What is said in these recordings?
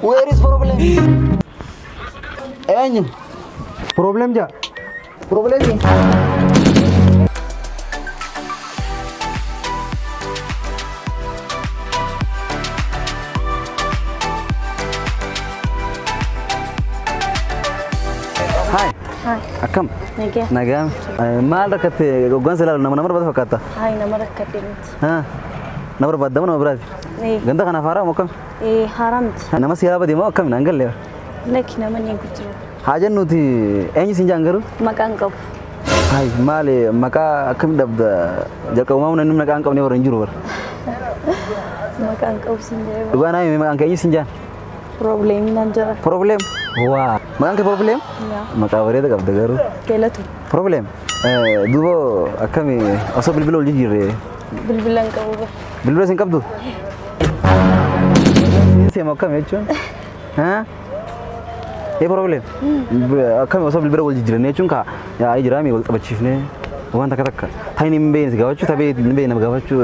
Where is problem? Anyum. Problem ja. Problem ni. Hai. Hai. Akam. Naga. Nagam. Mal rakat gogan selalu nama bad fakata. Hai nama rakatin. Ha. Nama bad mana berat. إيه. Ganda kana fara mukam. إيه حرمت. Nama siapa dia mau akam nanggal le. لكن ما نيجي. Hajan nuti enyi sinjanggaru. Makan kau. Hai male maka akam dabda jaka mau nanum nak angkau ni orang jurur. Makan kau sendiri. Dua nai memang angkai enyi sinjang. Problem nanti. Problem. Wah, makan ke problem? Ya. Maka awalnya tak ada garu. Kela tu. Problem. Dua akami asal bil ul jiri. Bilang kau. Bil singkap tu. Siapa akami itu? Hah? Problem. Akami asal bil ul jiri. Ni cungka. Ya ay jerami ul tabacif ni. Wan tak tak. Thai ni mbe ni gawacu tapi mbe ni gawacu.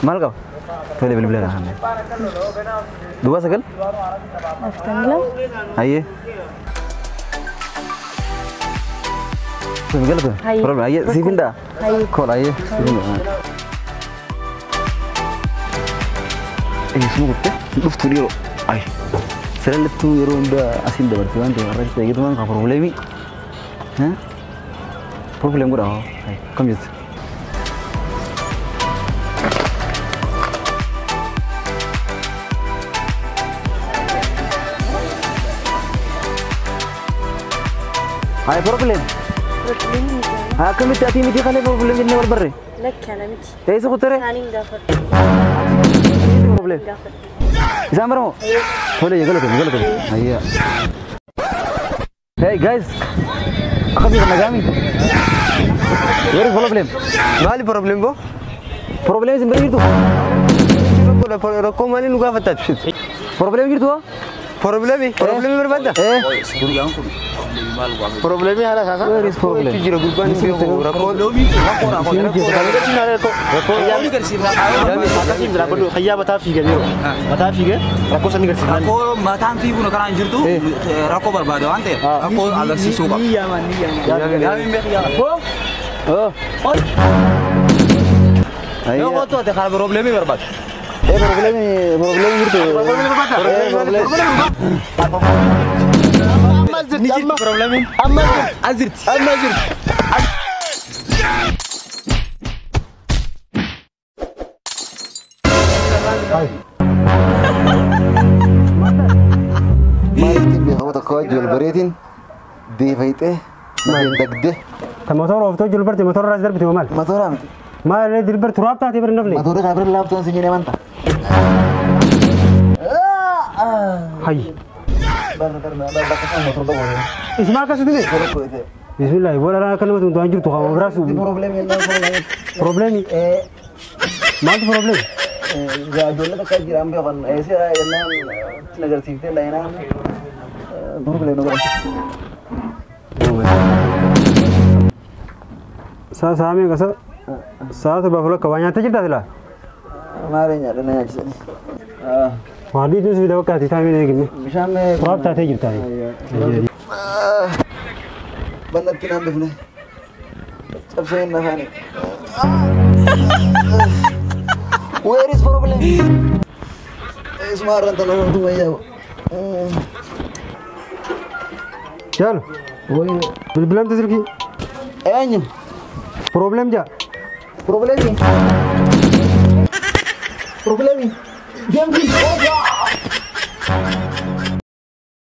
Mal kau. Tole bil lah. Dua sekal? أفتنلم. Aye. Betul tu. Problem aye sifinda. Aye. Call aye sifinda. Semua kita luft dia. Aye. Selalu tu ronda asin dah bertuan tu. Orang kita gitu mana problem ni? Hah? Problem gua dah. Aye, come just. Hai problem. Problem ni. Kami tak miti kali problem ini berberre. لك أنا متي. Tadi aku tere. ثاني مدافر. Problem. Sambar mo. Boleh ya kalau tu. Ayya. Hey guys. Aku bisa nagami. Where is problem? Mali problem bo? Problem is beri itu. Rokok mali nuga fatat. Problem itu. Problem berbeda. Problem ada kaka. Where is problem? Tijira gurban ni rokok. Aku matan tu ibu nak anjur tu, rako berbeda ante. Aku agak sisu bang. Iya man, iya. Oh. Yo kau tu ada kalau problem ni berbeda. Problem itu. Problem ni. Azir. Malitin bi hawa takwa jual beretin di faite main dagde الموتور وفتو جلبرتي موتور راس دربتي ومال motoram ما اللي جلبرت تراب تحتي برنفلي motor kabir lap tuan sini manta هاي karena motor tu اسمع كاسدي بسم الله ولا انا كلمه انت انجر تو براس problem yang lain بروبليمي ما في بروبليم جادول لك كاي جرام بيان ऐसे ना नगर सीखते लाइना problem no سامي كسا ساعه بافلو كوانيا تجدا دلا हमारे यहाँ नहीं अच्छे वादी तो सुविधा का थी थामी नहीं गिनी विशाल में प्रॉप ताते गिरता है बंदर के नाम देखने सब से ना खाने where is problem Semarang tanah tu aja चल वही बिल्कुल तो सिर्फ anyum प्रॉब्लम जा problem ni jam ni